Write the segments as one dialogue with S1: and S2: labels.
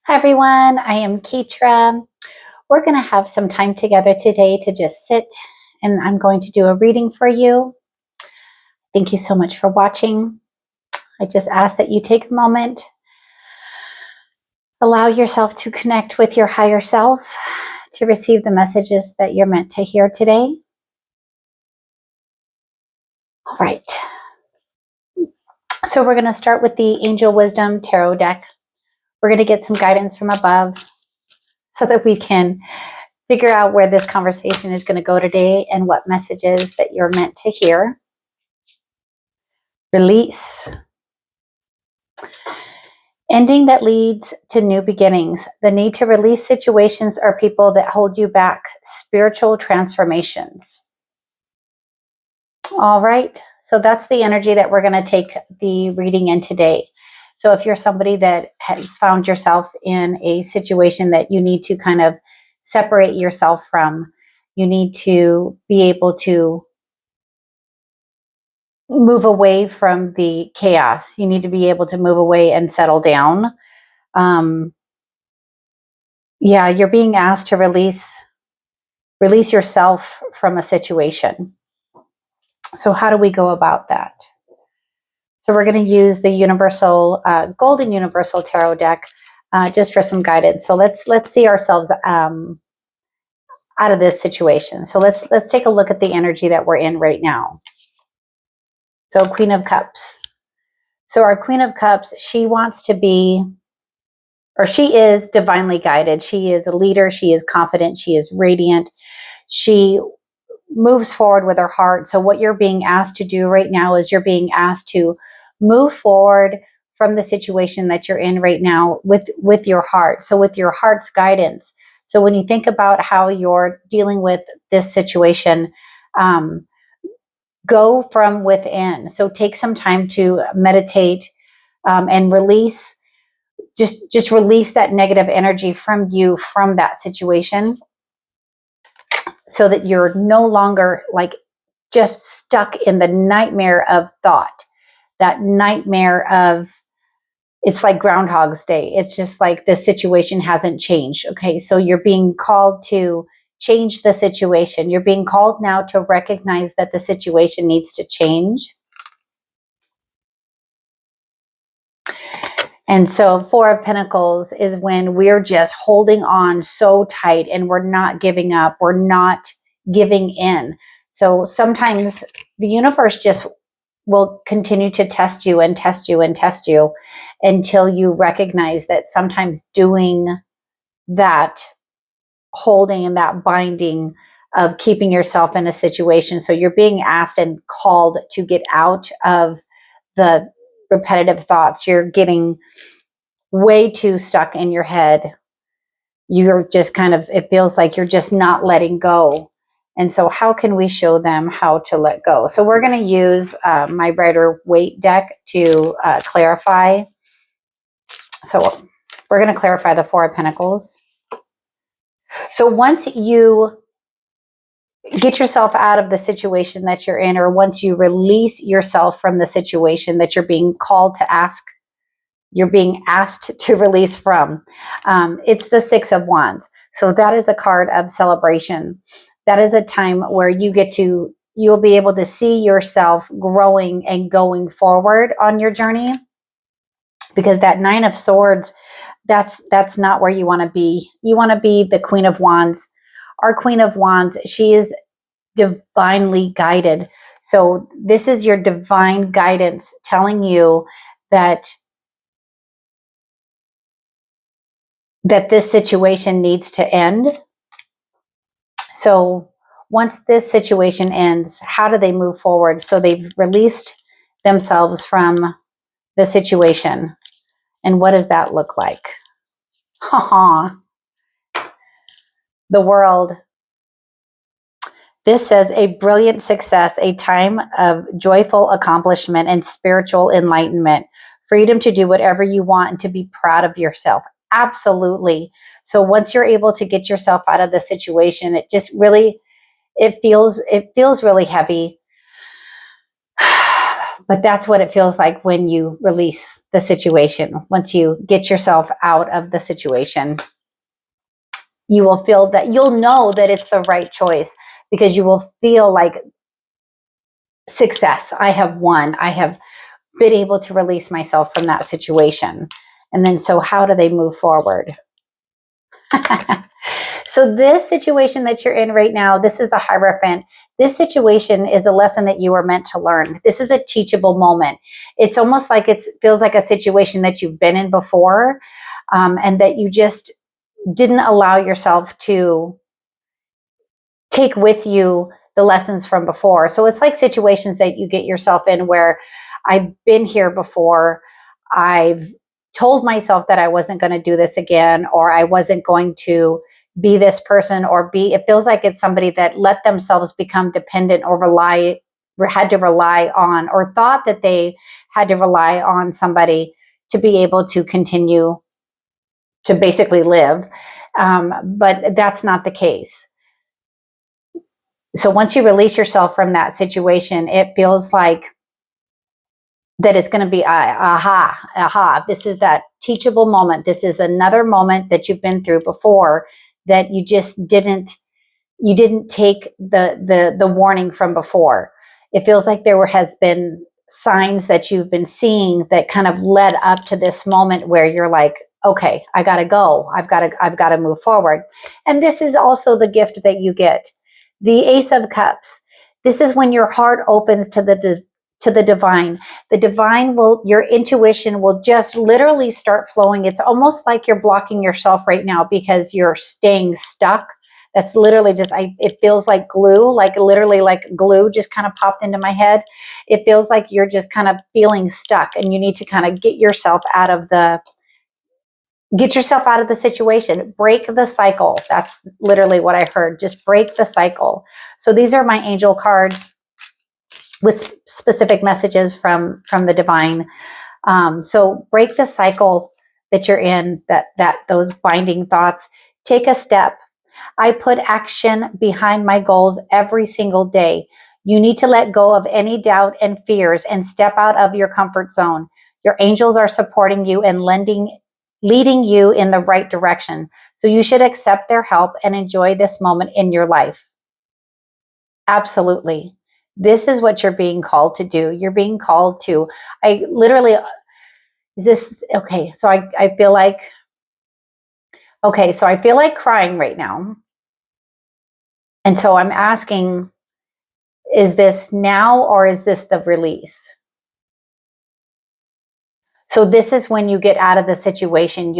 S1: Hi everyone, I am Ketra. We're going to have some time together today to just sit, and I'm going to do a reading for you. Thank you so much for watching. I just ask that you take a moment, allow yourself to connect with your higher self to receive the messages that you're meant to hear today. All right. So we're going to start with the Angel Wisdom Tarot deck. We're going to get some guidance from above so that we can figure out where this conversation is going to go today and what messages that you're meant to hear. Release. Ending that leads to new beginnings. The need to release situations or people that hold you back. Spiritual transformations. All right. So that's the energy that we're going to take the reading in today. So if you're somebody that has found yourself in a situation that you need to kind of separate yourself from, you need to be able to move away from the chaos. You need to be able to move away and settle down. Yeah, you're being asked to release yourself from a situation. So how do we go about that? So we're going to use the universal, golden universal tarot deck, just for some guidance. So let's see ourselves out of this situation. So let's take a look at the energy that we're in right now. So Queen of Cups. So our Queen of Cups, she wants to be, or she is divinely guided. She is a leader. She is confident. She is radiant. She moves forward with her heart. So what you're being asked to do right now is you're being asked to move forward from the situation that you're in right now with your heart. So with your heart's guidance. So when you think about how you're dealing with this situation, go from within. So take some time to meditate and release, just release that negative energy from you, from that situation, so that you're no longer like just stuck in the nightmare of thought, that nightmare of, it's like Groundhog's Day. It's just like the situation hasn't changed. Okay, so you're being called to change the situation. You're being called now to recognize that the situation needs to change. And so Four of Pentacles is when we're just holding on so tight and we're not giving up. We're not giving in. So sometimes the universe just will continue to test you and test you and test you until you recognize that sometimes doing that, holding and that binding of keeping yourself in a situation. So you're being asked and called to get out of the repetitive thoughts. You're getting way too stuck in your head. You're just kind of, it feels like you're just not letting go. And so how can we show them how to let go? So we're going to use my Rider-Waite deck to clarify. So we're going to clarify the Four of Pentacles. So once you get yourself out of the situation that you're in, or once you release yourself from the situation that you're being called to ask, you're being asked to release from, it's the Six of Wands. So that is a card of celebration. That is a time where you'll be able to see yourself growing and going forward on your journey, because that Nine of Swords, that's not where you want to be. You want to be the Queen of Wands. Our Queen of Wands, she is divinely guided. So this is your divine guidance telling you that this situation needs to end. So once this situation ends, how do they move forward? So they've released themselves from the situation. And what does that look like? The World. This says a brilliant success, a time of joyful accomplishment and spiritual enlightenment, freedom to do whatever you want and to be proud of yourself. Absolutely. So once you're able to get yourself out of the situation, it just really, it feels really heavy. But that's what it feels like when you release the situation, once you get yourself out of the situation, you will feel that, you'll know that it's the right choice, because you will feel like success. I have won. I have been able to release myself from that situation. And then, so how do they move forward? So this situation that you're in right now, this is the Hierophant. This situation is a lesson that you were meant to learn. This is a teachable moment. It's almost like it feels like a situation that you've been in before, and that you just didn't allow yourself to take with you the lessons from before. So it's like situations that you get yourself in where, I've been here before. I've told myself that I wasn't going to do this again, or I wasn't going to be this person, or it feels like it's somebody that let themselves become dependent, or had to rely on, or thought that they had to rely on somebody to be able to continue to basically live. But that's not the case. So once you release yourself from that situation, it feels like that it's going to be aha. This is that teachable moment. This is another moment that you've been through before, that you just didn't take the warning from before. It feels like has been signs that you've been seeing that kind of led up to this moment where you're like, okay, I got to go. I've got to move forward. And this is also the gift that you get. The Ace of Cups. This is when your heart opens to the divine. The divine your intuition will just literally start flowing. It's almost like you're blocking yourself right now because you're staying stuck. That's literally just, it feels like glue, like literally like glue just kind of popped into my head. It feels like you're just kind of feeling stuck, and you need to kind of get yourself out of the situation. Break the cycle. That's literally what I heard. Just break the cycle. So these are my angel cards with specific messages from the divine. So break the cycle that you're in, that those binding thoughts. Take a step. I put action behind my goals every single day. You need to let go of any doubt and fears and step out of your comfort zone. Your angels are supporting you and leading you in the right direction. So you should accept their help and enjoy this moment in your life. Absolutely. This is what you're being called to do. You're being called to, is this, okay, so I feel like, crying right now. And so I'm asking, is this now, or is this the release? So this is when you get out of the situation.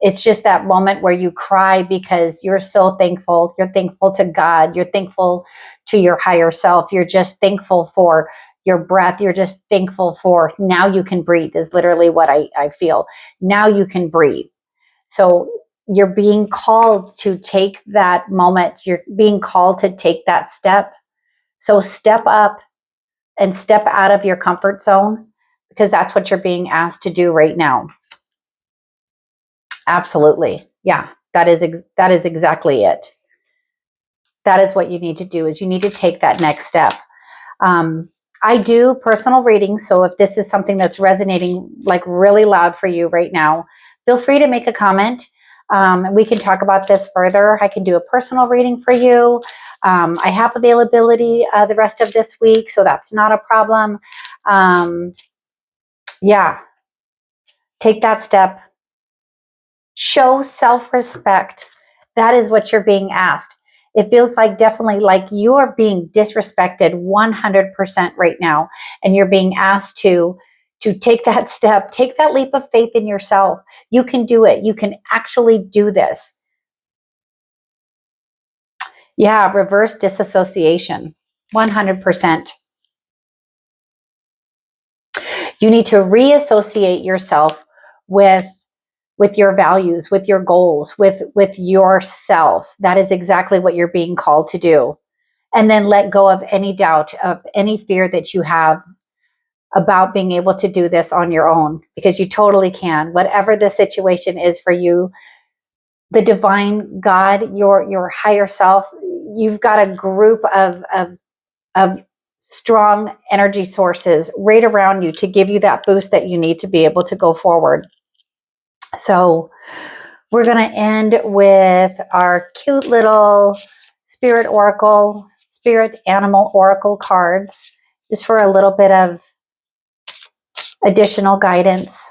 S1: It's just that moment where you cry because you're so thankful. You're thankful to God. You're thankful to your higher self. You're just thankful for your breath. You're just thankful for now you can breathe, is literally what I feel. Now you can breathe. So you're being called to take that moment. You're being called to take that step. So step up and step out of your comfort zone, because that's what you're being asked to do right now. Absolutely. Yeah, that is exactly it. That is what you need to do, is you need to take that next step. I do personal readings, so if this is something that's resonating like really loud for you right now, feel free to make a comment. We can talk about this further. I can do a personal reading for you. I have availability the rest of this week, so that's not a problem. Yeah, take that step. Show self-respect. That is what you're being asked. It feels like definitely like you are being disrespected 100% right now, and you're being asked to take that step, take that leap of faith in yourself. You can do it. You can actually do this. Yeah, reverse disassociation, 100%. You need to reassociate yourself with your values, with your goals, with yourself. That is exactly what you're being called to do. And then let go of any doubt, of any fear that you have about being able to do this on your own, because you totally can. Whatever the situation is for you, the divine God, your higher self, you've got a group of strong energy sources right around you to give you that boost that you need to be able to go forward. So we're going to end with our cute little spirit animal oracle cards, just for a little bit of additional guidance.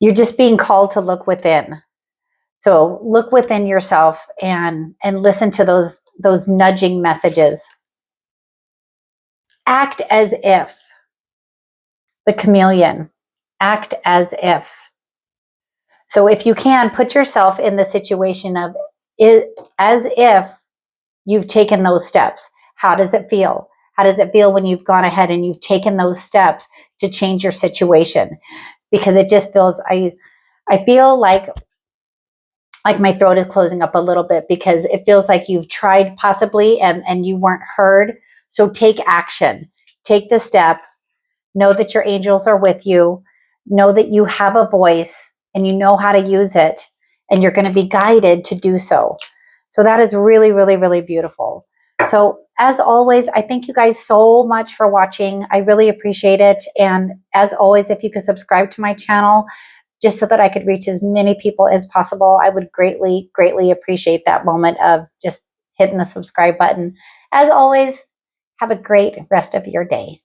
S1: You're just being called to look within. So look within yourself and listen to those nudging messages. Act as if. The chameleon. Act as if. So if you can, put yourself in the situation of it as if you've taken those steps. How does it feel? How does it feel when you've gone ahead and you've taken those steps to change your situation? Because it just feels, I feel like my throat is closing up a little bit, because it feels like you've tried possibly and you weren't heard. So take action. Take the step. Know that your angels are with you. Know that you have a voice and you know how to use it, and you're going to be guided to do so. So that is really, really, really beautiful. So as always, I thank you guys so much for watching. I really appreciate it. And as always, if you could subscribe to my channel, just so that I could reach as many people as possible, I would greatly, greatly appreciate that moment of just hitting the subscribe button. As always, have a great rest of your day.